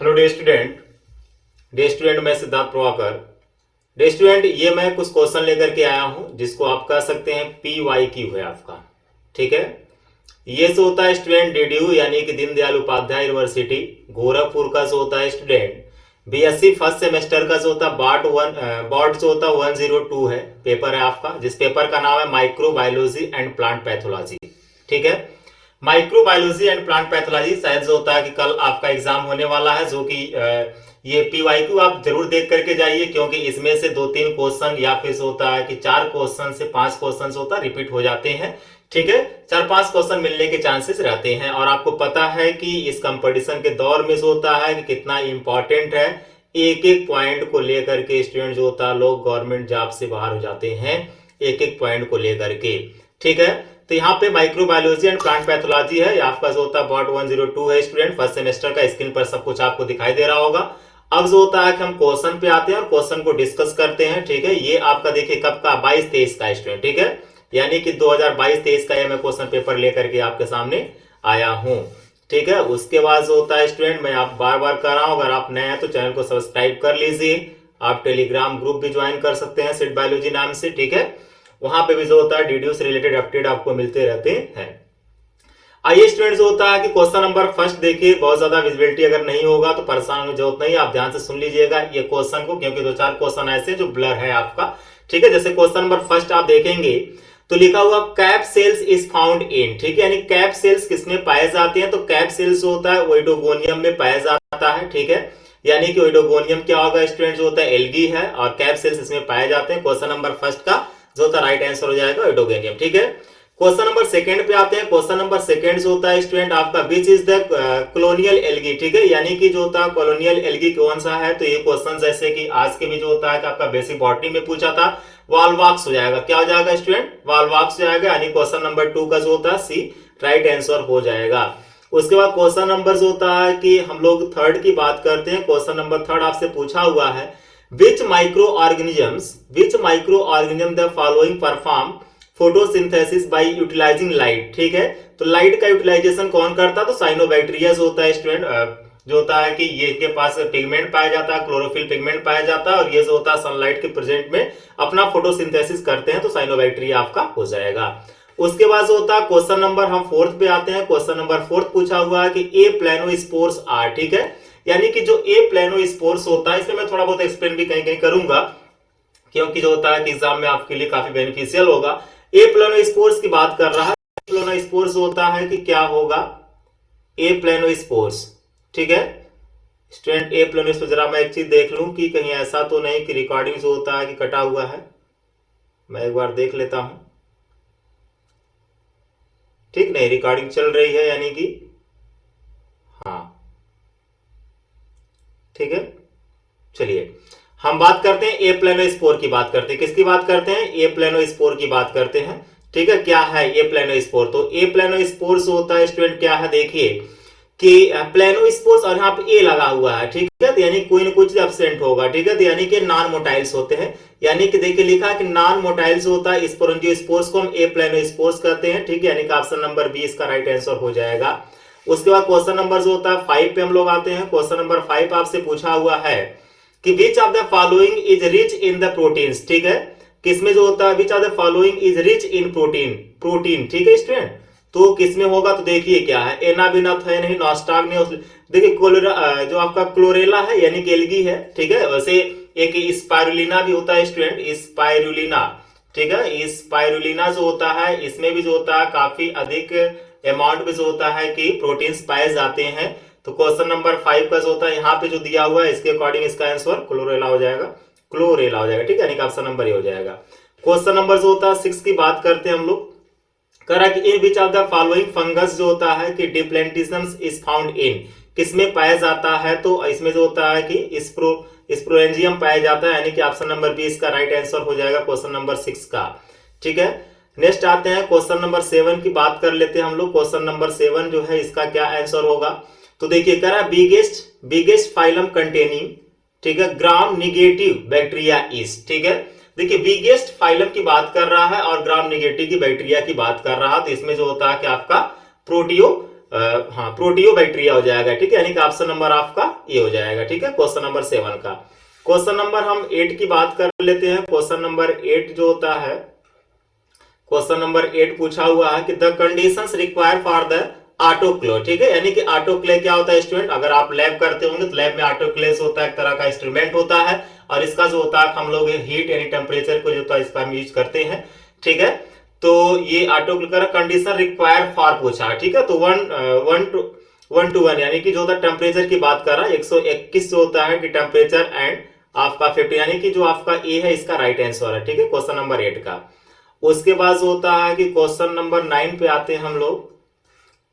Hello day student मैं Siddharth Prabhakar. Day student ये मैं कुछ क्वेश्चन लेकर के आया हूं जिसको आप कह सकते हैं PYQ है आपका। ठीक है, ये जो होता है स्टूडेंट DDU यानी कि दीनदयाल उपाध्याय यूनिवर्सिटी गोरखपुर का जो होता है स्टूडेंट BSc फर्स्ट सेमेस्टर का जो होता है बॉट जो होता है 102 है पेपर है आपका, जिस पेपर का नाम है माइक्रोबायोलॉजी एंड प्लांट पैथोलॉजी। ठीक है, माइक्रोबायोलॉजी एंड प्लांट पैथोलॉजी शायद जो होता है कि कल आपका एग्जाम होने वाला है, जो कि ये PYQ आप जरूर देख करके जाइए, क्योंकि इसमें से 2-3 क्वेश्चन या फिर जो होता है कि 4 क्वेश्चन से 5 क्वेश्चन होता है रिपीट हो जाते हैं। ठीक है, 4-5 क्वेश्चन मिलने के चांसेस रहते हैं और आपको पता है कि इस कंपटीशन के दौर में जो होता है कि कितना इंपॉर्टेंट है, एक एक पॉइंट को लेकर के स्टूडेंट जो होता है लोग गवर्नमेंट जॉब से बाहर हो जाते हैं एक एक पॉइंट को लेकर के। ठीक है, तो यहाँ पे माइक्रोबायोलॉजी एंड प्लांट पैथोलॉजी है, आपका जो होता है बॉट 102 है स्टूडेंट फर्स्ट सेमेस्टर का। स्क्रीन पर सब कुछ आपको दिखाई दे रहा होगा। अब जो होता है कि हम क्वेश्चन पे आते हैं और क्वेश्चन को डिस्कस करते हैं। ठीक है, ये आपका देखिए कब का 22-23 का स्टूडेंट। ठीक है, यानी कि 2022-23 का ये मैं क्वेश्चन पेपर लेकर के आपके सामने आया हूं। ठीक है, उसके बाद जो होता है स्टूडेंट मैं आप बार बार कर रहा हूं, अगर आप नए हैं तो चैनल को सब्सक्राइब कर लीजिए। आप टेलीग्राम ग्रुप भी ज्वाइन कर सकते हैं सिट बायोलॉजी नाम से। ठीक है, वहां पे भी जो होता है DDU से रिलेटेड अपडेट आपको मिलते रहते हैं। आइए स्टूडेंट जो होता है कि क्वेश्चन नंबर फर्स्ट देखिए, बहुत ज्यादा विजिबिलिटी अगर नहीं होगा तो परेशान होने की जरूरत नहीं, आप ध्यान से सुन लीजिएगा ये क्वेश्चन को, क्योंकि 2-4 क्वेश्चन ऐसे जो ब्लर है आपका। ठीक है, जैसे क्वेश्चन नंबर फर्स्ट आप देखेंगे तो लिखा हुआ cap sales is found in. ठीक है, यानी कैप सेल्स किसमें पाए जाते हैं, तो कैप सेल्स जो होता है ओइडोगोनियम में पाया जाता है। ठीक है, यानी कि ओइडोगोनियम क्या होगा स्टूडेंट, जो होता है एल्गी है और कैप सेल्स इसमें पाए जाते हैं। क्वेश्चन नंबर फर्स्ट का जो होता है राइट आंसर हो जाएगा ओइडोगोनियम। ठीक है, क्वेश्चन नंबर सेकंड पे आते हैं। क्वेश्चन नंबर सेकंड जो होता है स्टूडेंट आपका which is the colonial algae. ठीक है, यानी कि जो होता है कॉलोनियल एल्गी कौन सा है, तो ये क्वेश्चन जैसे कि आज के भी जो होता है कि आपका बेसिक बॉटनी में पूछा था, वॉल्वॉक्स हो जाएगा। क्या हो जाएगा स्टूडेंट, वॉल्वॉक्स हो जाएगा, यानी क्वेश्चन नंबर 2 का जो होता है सी राइट आंसर हो जाएगा। उसके बाद क्वेश्चन नंबर जो होता है कि हम लोग थर्ड की बात करते हैं। क्वेश्चन नंबर थर्ड आपसे पूछा हुआ है which microorganism the following perform photosynthesis by utilising light. ठीक है, तो लाइट का यूटिलाइजेशन कौन करता है, तो साइनोबैक्टीरिया होता है स्टूडेंट। जो होता है कि ये के पास पिगमेंट पाया जाता है, क्लोरोफिल पिगमेंट पाया जाता है, और ये जो होता है सनलाइट के प्रेजेंट में अपना फोटोसिंथेसिस करते हैं, तो साइनोबैक्टीरिया आपका हो जाएगा। उसके बाद जो होता है क्वेश्चन नंबर हम फोर्थ पे आते हैं। क्वेश्चन नंबर फोर्थ पूछा हुआ है कि ए प्लेनोस्पोर्स आर। ठीक है, यानी कि जो ए प्लेनोस्पोर्स होता है, इसमें मैं थोड़ा बहुत एक्सप्लेन भी कहीं कहीं करूंगा, क्योंकि जो होता है कि एग्जाम में आपके लिए काफी बेनिफिशियल होगा। ए प्लेनोस्पोर्स की बात कर रहा है। प्लेनोस्पोर्स होता है कि क्या होगा, ए प्लेनोस्पोर्स। ठीक है स्टूडेंट, ए प्लेनोस्पोर्स, जरा मैं एक चीज देख लूं कि कहीं ऐसा तो नहीं कि रिकॉर्डिंग जो होता है कि कटा हुआ है, मैं एक बार देख लेता हूं। ठीक, नहीं रिकॉर्डिंग चल रही है, यानी कि हाँ ठीक है। चलिए हम बात करते हैं ए प्लेनोस्पोर की बात करते हैं। किसकी बात करते हैं, ए प्लेनोस्पोर की बात करते हैं। ठीक है, क्या है ए प्लेनोस्पोर, तो ए प्लेनोस्पोर होता है स्टूडेंट क्या है, देखिए कि प्लेनोस्पोर्स और यहाँ पे ए लगा हुआ है। ठीक है, तो यानी कोई ना कुछ एब्सेंट होगा। ठीक है, तो यानी कि नॉन मोटाइल्स होते हैं, यानी कि देखिए लिखा है कि नॉन मोटाइल्स होता है स्पोरेंजियोस्पोर्स को हम ए प्लेनोस्पोर्स कहते हैं। ठीक है, यानी कि ऑप्शन नंबर बी इसका राइट आंसर हो जाएगा। उसके बाद क्वेश्चन नंबर जो होता है 5 पे हम लोग आते हैं। क्वेश्चन नंबर 5 आपसे पूछा हुआ है कि which of the following is rich in the proteins. ठीक है, किसमें जो होता है विच of the following is rich in protein. ठीक है स्टूडेंट, तो किसमें होगा, तो देखिए क्या है, एनाबिनथ है नहीं, नॉस्टाग नहीं, देखिए जो आपका क्लोरेला है यानी कि एल्गी है। ठीक है, वैसे एक स्पाइरुलिना भी होता है स्टूडेंट, स्पाइरुलिना। ठीक है, स्पाइरुलिना जो होता है इसमें भी जो होता है काफी अधिक अमाउंट में जो होता है कि प्रोटीन्स पाए जाते हैं। तो क्वेश्चन नंबर 5 का जो होता है यहाँ पे जो दिया हुआ है इसके अकॉर्डिंग इसका आंसर क्लोरेला हो जाएगा, क्लोरेला हो जाएगा। ठीक है, यानी कि ऑप्शन नंबर ए हो जाएगा। क्वेश्चन नंबर जो होता है 6 की बात करते हैं हम लोग। कह रहा कि in which of the following fungus जो होता है कि डिप्लेंटिसम्स इज फाउंड इन, किसमें पाया जाता है, तो इसमें जो होता है कि स्पोरेंजियम पाया जाता है, यानी कि ऑप्शन नंबर बी इसका राइट आंसर हो जाएगा क्वेश्चन नंबर 6 का। ठीक है, नेक्स्ट आते हैं क्वेश्चन नंबर 7 की बात कर लेते हैं हम लोग। क्वेश्चन नंबर 7 जो है इसका क्या आंसर होगा, तो देखिए कह रहा बिगेस्ट फाइलम कंटेनिंग, ठीक है, ग्राम निगेटिव बैक्टीरिया इज। ठीक है, देखिए बिगेस्ट फाइलम की बात कर रहा है और ग्राम निगेटिव की बैक्टीरिया की बात कर रहा है, तो इसमें जो होता है कि आपका हाँ प्रोटियोबैक्टीरिया हो जाएगा, ठीक है, यानी कि ऑप्शन नंबर आपका ये हो जाएगा, ठीक है, क्वेश्चन नंबर 7 का। क्वेश्चन नंबर हम 8 की बात कर लेते हैं। क्वेश्चन नंबर 8 जो होता है, क्वेश्चन नंबर 8 पूछा हुआ है कि the conditions require for the autoclave, ठीक है, यानी कि ऑटोक्लेव क्या होता है स्टूडेंट, अगर आप लैब करते होंगे तो लैब में ऑटोक्लेव होता है, एक तरह का इंस्ट्रूमेंट होता है, और इसका जो होता है हम लोग हीट यानी टेम्परेचर को जो होता है इसका हम यूज करते हैं, ठीक है। तो ये ऑटोक्लेव का कंडीशन रिक्वायर फॉर पूछा, ठीक है, तो 1:1 यानी कि जो होता है टेम्परेचर की बात कर रहा है, 121 जो होता है कि टेम्परेचर एंड आपका 50, यानी कि जो आपका ए है इसका राइट आंसर है, ठीक है, क्वेश्चन नंबर 8 का। उसके बाद जो होता है कि क्वेश्चन नंबर 9 पे आते हैं हम लोग।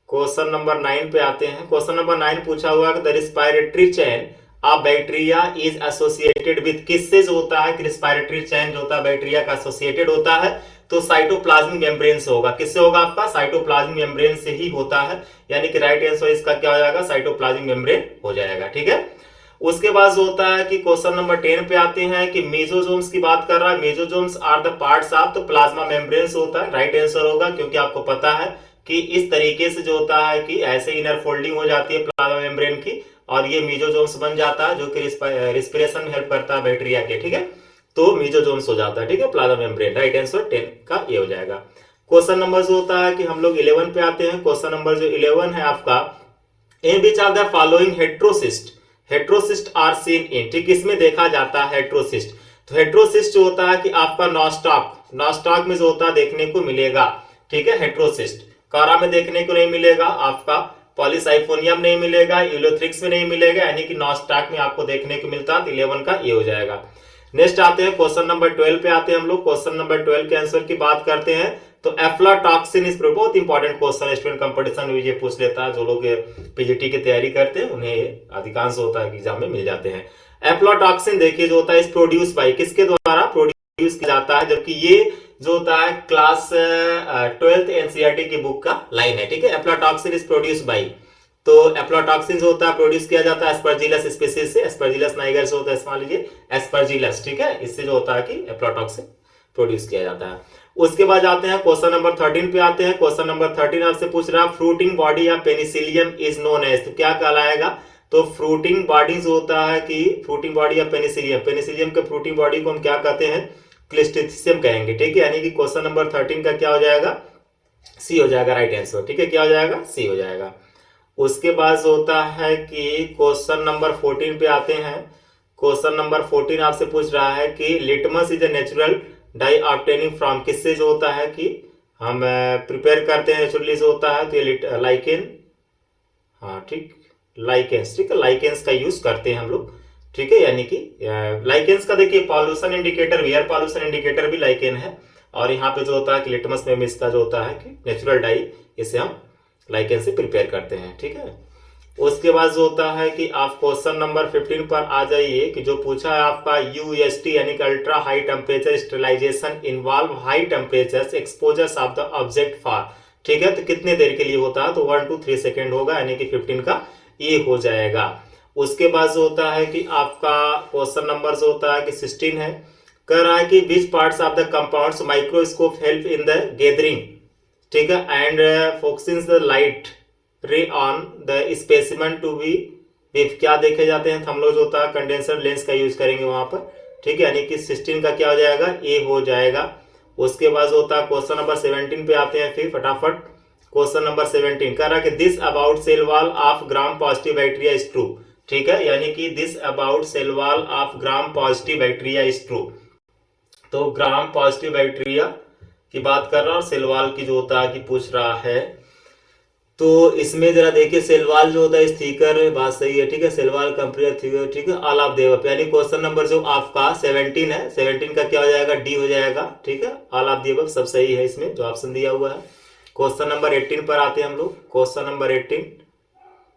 क्वेश्चन नंबर 9 पे आते हैं। क्वेश्चन नंबर 9 पूछा हुआ है the respiratory chain of bacteria is associated with, किससे जो होता है कि रिस्पायरेटरी चेन जो होता है बैक्टीरिया का एसोसिएटेड होता है, तो साइटोप्लाज्मिक मेम्ब्रेन से होगा। किससे होगा आपका? साइटोप्लाज्मिक मेम्ब्रेन से ही होता है, यानी कि राइट आंसर इसका क्या हो जाएगा? साइटोप्लाज्मिक मेम्ब्रेन हो जाएगा, ठीक है। उसके बाद जो होता है कि क्वेश्चन नंबर 10 पे आते हैं कि मेसोजोम्स की बात कर रहा है। मेसोजोम्स आर द पार्ट्स ऑफ, तो प्लाज्मा मेम्ब्रेन होता है, राइट आंसर होगा, क्योंकि आपको पता है कि इस तरीके से जो होता है कि ऐसे इनर फोल्डिंग हो जाती है प्लाज्मा मेम्ब्रेन की, और ये मेसोजोम्स बन जाता है जो कि रिस्पिरेशन में हेल्प करता है बैक्टीरिया के, ठीक है, तो मेसोजोम्स हो जाता है, ठीक है, प्लाज्मा मेम्ब्रेन। राइट आंसर 10 का ये हो जाएगा। क्वेश्चन नंबर जो होता है कि हम लोग 11 पे आते हैं। क्वेश्चन नंबर जो 11 है आपका, in which of the following heterocyst are seen in, ठीक, इसमें देखा जाता है हेट्रोसिस्ट। तो हेट्रोसिस्ट जो होता है कि आपका नॉस्टॉक में जो होता है देखने को मिलेगा, ठीक है, हेट्रोसिस्ट कारा में देखने को नहीं मिलेगा, आपका पॉलीसाइफोनियम नहीं मिलेगा, यूलोथ्रिक्स में नहीं मिलेगा, यानी कि नॉस्टॉक में आपको देखने को मिलता है। 11 का ये हो जाएगा। नेक्स्ट आते हैं क्वेश्चन नंबर 12 पे आते हैं हम लोग। क्वेश्चन नंबर 12 के आंसर की बात करते हैं। तो एफ्लाटॉक्सिन इस बहुत इंपॉर्टेंट क्वेश्चन है, स्टूडेंट कंपटीशन में ये पूछ लेता है, जो लोग पीजीटी की तैयारी करते हैं उन्हें अधिकांश होता है कि एग्जाम में मिल जाते हैं। एफ्लाटॉक्सिन देखिए जो होता है इस प्रोड्यूस बाय, किसके द्वारा प्रोड्यूस किया जाता है, जबकि ये जो होता है क्लास 12th एनसीईआरटी की बुक का लाइन है, ठीक है। एफ्लाटॉक्सिन इज प्रोड्यूस बाय, तो एफ्लाटॉक्सिन जो होता है प्रोड्यूस किया जाता है एस्परजिलस स्पीशीज से, एस्परजिलस नाइगर से होता है, मान लीजिए एस्परजिलस, ठीक है, इससे जो होता है कि एफ्लाटॉक्सिन प्रोड्यूस किया जाता है। उसके बाद आते हैं क्वेश्चन नंबर 13 पे आते हैं। क्वेश्चन नंबर 13 आपसे पूछ रहा है फ्रूटिंग बॉडी या पेनिसिलियम इज नोन एज, तो क्या कहलाएगा? तो फ्रूटिंग बॉडी जो होता है कि फ्रूटिंग बॉडी या पेनिसिलियम के फ्रूटिंग बॉडी को हम क्या कहते हैं? क्लिस्ट्रीशियम कहेंगे, ठीक है, यानी कि क्वेश्चन नंबर 13 का क्या हो जाएगा? सी हो जाएगा राइट आंसर, ठीक है, क्या हो जाएगा? सी हो जाएगा। उसके बाद जो होता है कि क्वेश्चन नंबर 14 पे आते हैं। क्वेश्चन नंबर 14 आपसे पूछ रहा है कि litmus is a natural die obtaining from, किससे जो होता है कि हम प्रिपेयर करते हैं नेचुरली जो होता है, तो ये लाइकेन, हाँ ठीक, लाइकेंस, ठीक है, लाइकेंस का यूज करते हैं हम लोग, ठीक है, यानी कि लाइकेंस का देखिए पॉल्यूशन इंडिकेटर भी, एयर पॉल्यूशन इंडिकेटर भी लाइकेन है, और यहाँ पे जो होता है कि लिटमस में इसका जो होता है कि नेचुरल डाई, इसे हम लाइकेन से प्रिपेयर करते हैं, ठीक है। उसके बाद जो होता है कि आप क्वेश्चन नंबर 15 पर आ जाइए कि जो पूछा है आपका यूएसटी यानी कि ultra high temperature sterilisation involve high temperature exposures of the object for, ठीक है, तो कितने देर के लिए होता है? तो 1 to 3 सेकेंड होगा, यानी कि 15 का ये हो जाएगा। उसके बाद जो होता है कि आपका क्वेश्चन नंबर जो होता है कि 16 है, कह रहा है कि which parts of the compounds microscope help in the gathering, ठीक है, and focusing the light ray on the specimen to be, क्या देखे जाते हैं? हम लोग जो होता है कंडेंसर लेंस का यूज करेंगे वहां पर, ठीक है, यानी कि 16 का क्या हो जाएगा? ए हो जाएगा। उसके बाद जो होता है क्वेश्चन नंबर 17 पे आते हैं फिर फटाफट। क्वेश्चन नंबर 17 कह रहा है कि this about cell wall of gram positive bacteria is true, ठीक है, यानी कि this about cell wall of gram positive bacteria is true, तो ग्राम पॉजिटिव बैक्टीरिया की बात कर रहा है और सेल वॉल की जो होता है कि पूछ रहा है। तो इसमें जरा देखिए सेलवाल जो होता है स्थिकर, बात सही है, ठीक है, सेलवाल कंपेयर, ठीक है, ऑल ऑफ देव, यानी क्वेश्चन नंबर जो आपका 17 है, 17 का क्या हो जाएगा? डी हो जाएगा, ठीक है, ऑल ऑफ देव सब सही है इसमें जो ऑप्शन दिया हुआ है। क्वेश्चन नंबर 18 पर आते हैं हम लोग। क्वेश्चन नंबर 18,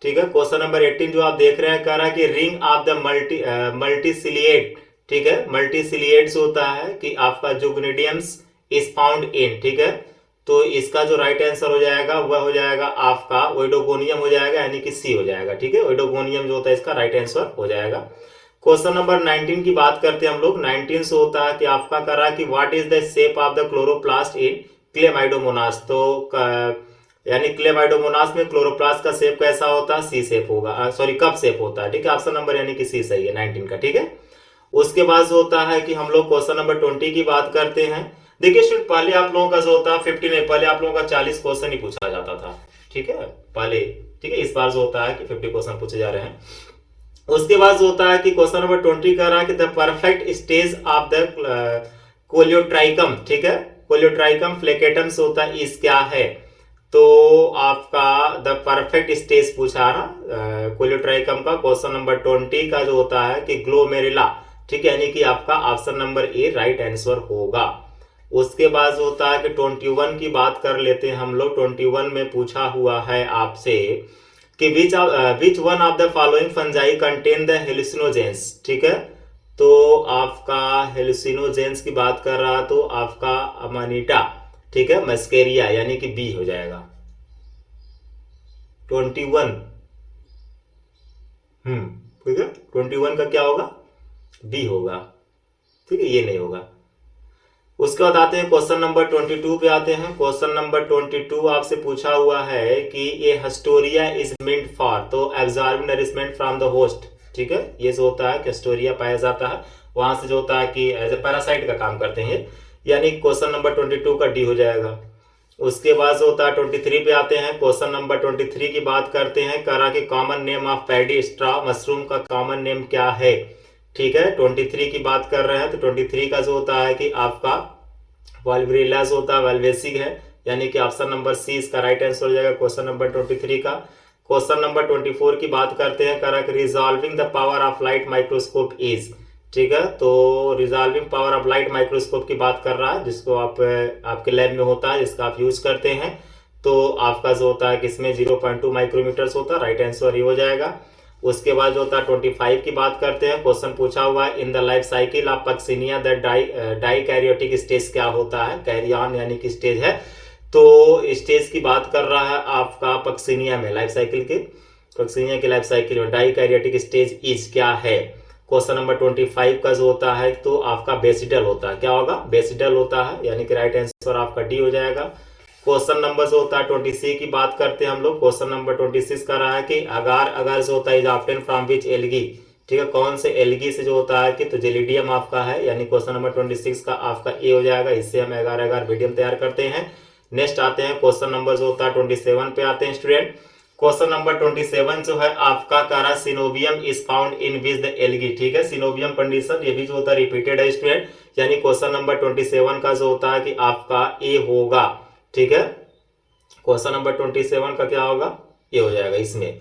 ठीक है, क्वेश्चन नंबर 18 जो आप देख रहे हैं कह रहा है कि रिंग ऑफ द मल्टीसिलिएट, ठीक है, मल्टीसिलिएट्स होता है कि आपका जुगनिडियम्स इज फाउंड इन, ठीक है, तो इसका जो राइट आंसर हो जाएगा वह हो जाएगा आपका ओइडोगोनियम हो जाएगा, यानी कि सी हो जाएगा, ठीक है, ओइडोगोनियम जो होता है इसका राइट आंसर हो जाएगा। क्वेश्चन नंबर 19 की बात करते हैं हम लोग। 19 से होता है कि आपका कह रहा है कि what is the shape of the chloroplast in Chlamydomonas, तो यानी क्लेमाइडोमोनास में क्लोरोप्लास्ट का शेप कैसा होता है, सी शेप होगा, सॉरी कप शेप होता है, ठीक है। ऑप्शन नंबर यानी कि सी सही है 19 का, ठीक है। उसके बाद जो होता है कि हम लोग क्वेश्चन नंबर 20 की बात करते हैं। देखिए स्टूडेंट, पहले आप लोगों का जो होता है 50 नहीं, पहले आप लोगों का 40 क्वेश्चन ही पूछा जाता था, ठीक है पहले, ठीक है। इस बार जो होता है कि 50 क्वेश्चन पूछे जा रहे हैं। उसके बाद जो होता है कि क्वेश्चन नंबर 20 कह रहा है कि the perfect stage of the Colletotrichum, ठीक है, कोलियोट्राइकम फ्लेकेटम्स होता है, इस क्या है, तो आपका द परफेक्ट स्टेज पूछा ना कोलियोट्राइकम का। क्वेश्चन नंबर 20 का जो होता है कि ग्लोमेरुला, ठीक है, यानी कि आपका option number A right answer होगा। उसके बाद जो होता है कि 21 की बात कर लेते हैं हम लोग। 21 में पूछा हुआ है आपसे कि which one of the following fungi contain the hallucinogens, ठीक है। तो आपका हेलुसिनोजेंस की बात कर रहा तो आपका अमानिटा, ठीक है, मस्केरिया, यानी कि बी हो जाएगा 21। ठीक है, 21 का क्या होगा, बी होगा, ठीक है, ये नहीं होगा। उसके बाद आते हैं क्वेश्चन नंबर 22 पे आते हैं। क्वेश्चन नंबर 22 आपसे पूछा हुआ है कि ये हस्टोरिया इज मींट फॉर, तो absorbing nourishment from the host, ठीक है। ये जो होता है कि हस्टोरिया पाया जाता है वहां से, जो होता है कि एज ए पैरासाइट का काम करते हैं, यानी क्वेश्चन नंबर 22 का डी हो जाएगा। उसके बाद जो होता है 23 पे आते हैं। क्वेश्चन नंबर 23 की बात करते हैं, करा के common name of paddy straw mushroom का कॉमन नेम क्या है, ठीक है। 23 की बात कर रहे हैं तो 23 का जो होता है कि आपका वाल्वरिला जो होता है वाल्वेसिक है, यानी कि ऑप्शन नंबर सी इसका राइट आंसर हो जाएगा क्वेश्चन नंबर 23 का। क्वेश्चन नंबर 24 की बात करते हैं, करा के resolving the power of light microscope is, ठीक है। तो resolving power of light microscope की बात कर रहा है, जिसको आप आपके लैब में होता है, जिसका आप यूज करते हैं। तो आपका जो होता है कि इसमें 0.2 माइक्रोमीटर होता है, राइट आंसर ये हो जाएगा। उसके बाद जो होता है 25 की बात करते हैं। क्वेश्चन पूछा हुआ है in the life cycle of Puccinia the dikaryotic stage क्या होता है, कैरियन यानी कि स्टेज है, तो स्टेज की बात कर रहा है आपका पक्सिनिया में, लाइफ साइकिल के पक्सिनिया की लाइफ साइकिल में डाई कैरियोटिक स्टेज इज क्या है। क्वेश्चन नंबर 25 का जो होता है तो आपका बेसिडल होता है, क्या होगा, बेसिडल होता है, यानी कि राइट आंसर आपका डी हो जाएगा। क्वेश्चन नंबर जो होता है 26 की बात करते हैं हम लोग। क्वेश्चन नंबर 26 का रहा है कि अगार अगर जो होता है is obtain from which algae, ठीक है, कौन से एल्गी से जो होता है कि तो जेलिडियम आपका है, यानी क्वेश्चन नंबर 26 का आपका ए हो जाएगा। इससे हम अगार अगार मीडियम तैयार करते हैं। नेक्स्ट आते हैं क्वेश्चन नंबर जो होता है 27 पे आते हैं स्टूडेंट। क्वेश्चन नंबर 27 जो है आपका करा synovium is found in which the algae, ठीक है, सिनोवियम कंडीशन ये भी जो होता है रिपीटेड है स्टूडेंट, यानी क्वेश्चन नंबर 27 का जो होता है कि आपका ए होगा, ठीक है। क्वेश्चन नंबर 27 का क्या होगा, ये हो जाएगा इसमें।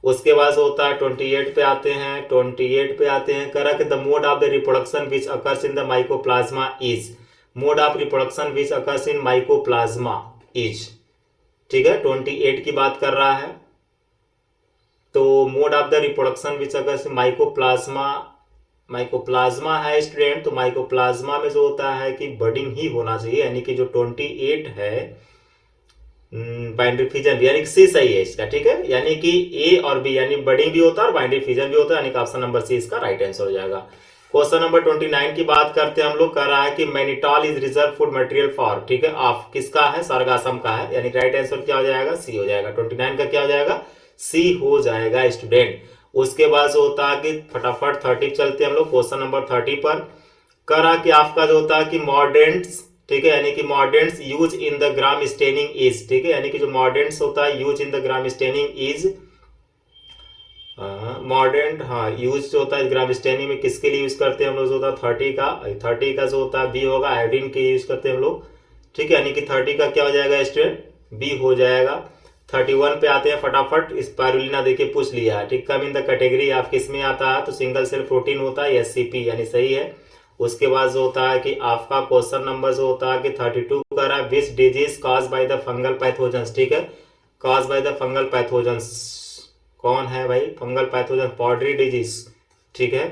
उसके बाद जो होता है 28 पे आते हैं। 28 पे आते हैं, करा कि the mode of the reproduction which occurs in the mycoplasma is, mode of reproduction which occurs in mycoplasma is, ठीक है, 28 की बात कर रहा है। तो mode of the reproduction which occurs in mycoplasma, mycoplasma है स्टूडेंट, तो माइकोप्लाज्मा में जो होता है कि बडिंग ही होना चाहिए, यानी कि जो 28 है बाइंडरी फिजन, यानी कि सी सही है इसका, ठीक है, यानी कि ए और बी यानी बडिंग भी होता है और बाइंडरी फिजन भी होता है, यानी कि ऑप्शन नंबर सी इसका राइट आंसर हो जाएगा। क्वेश्चन नंबर 29 की बात करते हैं हम लोग, कर रहा है कि mannitol is reserve food material for, ठीक है, ऑफ किसका है, सरगासम का है, यानी राइट आंसर क्या हो जाएगा, सी हो जाएगा। 29 का क्या हो जाएगा, सी हो जाएगा स्टूडेंट। उसके बाद जो होता है कि फटाफट 30 चलते हैं हम लोग। क्वेश्चन नंबर 30 पर करा कि आपका जो होता है कि मॉडर्न्स, ठीक है, यानी कि मॉडर्न्स use in the gram staining is, ठीक है, यानी कि जो मॉडर्न्स होता है use in the gram staining is modern, हाँ यूज जो होता है ग्राम स्टेनिंग में किसके लिए यूज करते हैं हम लोग, जो होता है 30 का जो होता है बी होगा, आयोडीन के यूज करते हैं हम लोग, ठीक है, यानी कि 30 का क्या हो जाएगा स्टूडेंट, बी हो जाएगा। 31 पे आते हैं फटाफट। स्पाइरुलिना देखिए पूछ लिया है, ठीक, कम इन द कैटेगरी आप किस में आता है, तो सिंगल सेल प्रोटीन होता है, एससीपी यानी सही है। उसके बाद जो होता है कि आपका क्वेश्चन नंबर जो होता है कि 32 का रहा है which disease cause by the fungal pathogens, ठीक है, cause by the fungal pathogens कौन है भाई, फंगल पैथोजन पॉडरी डिजीज, ठीक है।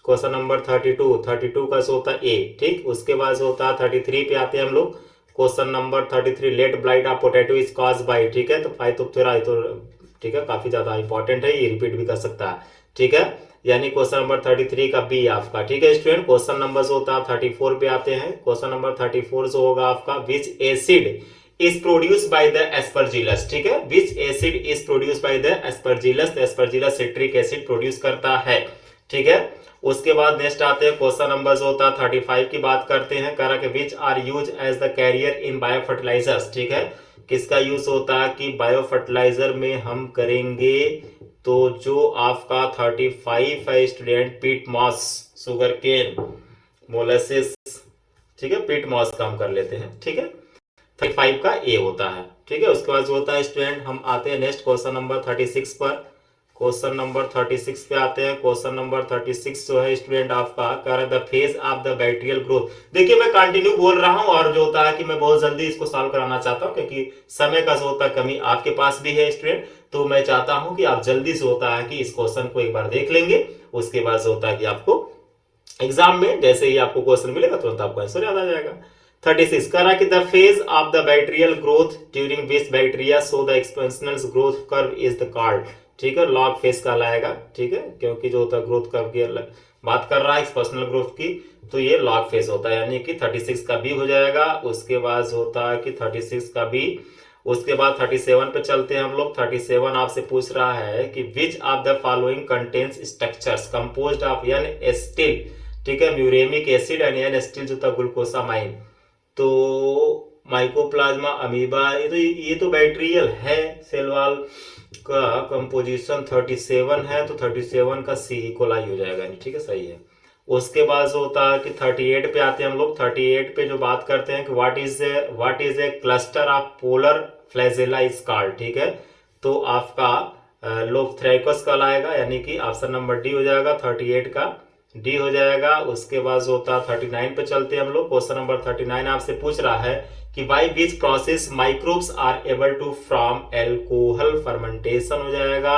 क्वेश्चन नंबर 32 का जो होता है ए, ठीक। उसके बाद जो होता है 33 पे आते हैं हम लोग। Question number 33 late blight of potato is cause by, ठीक है, तो फाइटोप्थोरा तो ठीक है काफी ज्यादा इंपॉर्टेंट है, ये रिपीट भी कर सकता है, ठीक है, यानी क्वेश्चन नंबर 33 का बी आपका, ठीक है स्टूडेंट। क्वेश्चन नंबर जो होता है 34 पे आते हैं। क्वेश्चन नंबर 34 जो होगा आपका विच acid is produce by the Aspergillus, ठीक है, विच acid is produce by the Aspergillus, तो एस्परजिलस सिट्रिक एसिड प्रोड्यूस करता है, ठीक है। उसके बाद नेक्स्ट आते हैं क्वेश्चन नंबर जो होता है 35 की बात करते हैं, कह रहा कि which are use as the carrier in bio fertilisers, ठीक है, किसका यूज होता है कि बायो फर्टिलाइजर में हम करेंगे, तो जो आपका 35 है स्टूडेंट, पीट मॉस, शुगर केन, मोलेसिस, ठीक है, पीट मॉस का हम कर लेते हैं, ठीक है, 35 का ए होता है, ठीक है। उसके बाद जो होता है स्टूडेंट, हम आते हैं नेक्स्ट क्वेश्चन नंबर 36 पर, क्वेश्चन नंबर 36 पे आते हैं। क्वेश्चन नंबर 36 जो है स्टूडेंट आपका कह रहा है the phase of the bacterial growth. देखिए मैं कंटिन्यू बोल रहा हूं और जो होता है कि मैं बहुत जल्दी इसको सॉल्व कराना चाहता हूं, क्योंकि समय का जो होता है कमी आपके पास भी है स्टूडेंट, तो मैं चाहता हूं कि आप जल्दी से होता है कि इस क्वेश्चन को एक बार देख लेंगे, उसके बाद जो होता है कि आपको एग्जाम में जैसे ही आपको क्वेश्चन मिलेगा तुरंत आपको आंसर याद आ जाएगा। 36 कह रहा कि the phase of the bacterial growth during which bacteria so the exponential growth curve is the called, ठीक है, लॉग फेज कहलाएगा, ठीक है, क्योंकि जो होता है ग्रोथ कर्व की बात कर रहा है एक्सपेंशनल ग्रोथ की, तो ये लॉग फेज होता है, यानी कि 36 का बी हो जाएगा। उसके बाद होता है कि 36 का बी। उसके बाद 37 पे चलते हैं हम लोग। 37 आपसे पूछ रहा है कि which of the following contains structures composed of N acetyl, ठीक है, muramic acid and N acetyl जो था ग्लूकोसामाइन, तो माइकोप्लाज्मा अमीबा, ये तो बैक्टीरियल है, सेल वॉल का कंपोजिशन 37 है, तो 37 का सी इकोलाई हो जाएगा, ठीक है, सही है। उसके बाद जो होता है कि 38 पे आते हैं हम लोग। 38 पे जो बात करते हैं कि what is a cluster of polar flagella is called, ठीक है, तो आपका लोफ्थ्राइकस कहलाएगा, यानी कि ऑप्शन नंबर डी हो जाएगा, 38 का डी हो जाएगा। उसके बाद जो होता है 39 पे चलते हैं हम लोग। क्वेश्चन नंबर 39 आपसे पूछ रहा है कि by which process microbes are able to from alcohol fermentation हो जाएगा,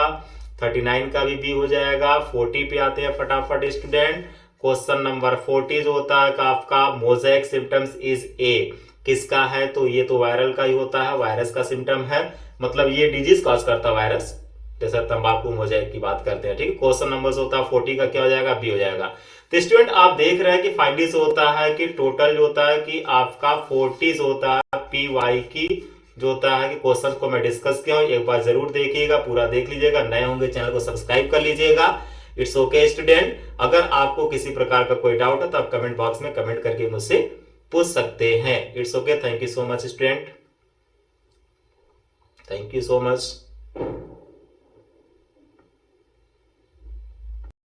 39 का भी बी हो जाएगा। 40 पे आते हैं फटाफट स्टूडेंट। क्वेश्चन नंबर 40 जो होता है आपका मोज़ेक सिम्टम्स इज ए, किसका है, तो ये तो वायरल का ही होता है, वायरस का सिम्टम है, मतलब ये डिजीज कॉज करता है वायरस, जैसे तंबाकू मोज़ेक की बात करते हैं, ठीक है। क्वेश्चन नंबर जो होता है 40 का क्या हो जाएगा, बी हो जाएगा। तो स्टूडेंट आप देख रहे हैं कि फाइनली जो होता है कि टोटल जो होता है कि आपका 40 जो होता है पी वाई की जो होता है कि क्वेश्चन को मैं डिस्कस किया हूं, एक बार जरूर देखिएगा, पूरा देख लीजिएगा, नए होंगे चैनल को सब्सक्राइब कर लीजिएगा। इट्स ओके स्टूडेंट, अगर आपको किसी प्रकार का कोई डाउट है तो आप कमेंट बॉक्स में कमेंट करके मुझसे पूछ सकते हैं। It's okay, thank you so much student, thank you so much.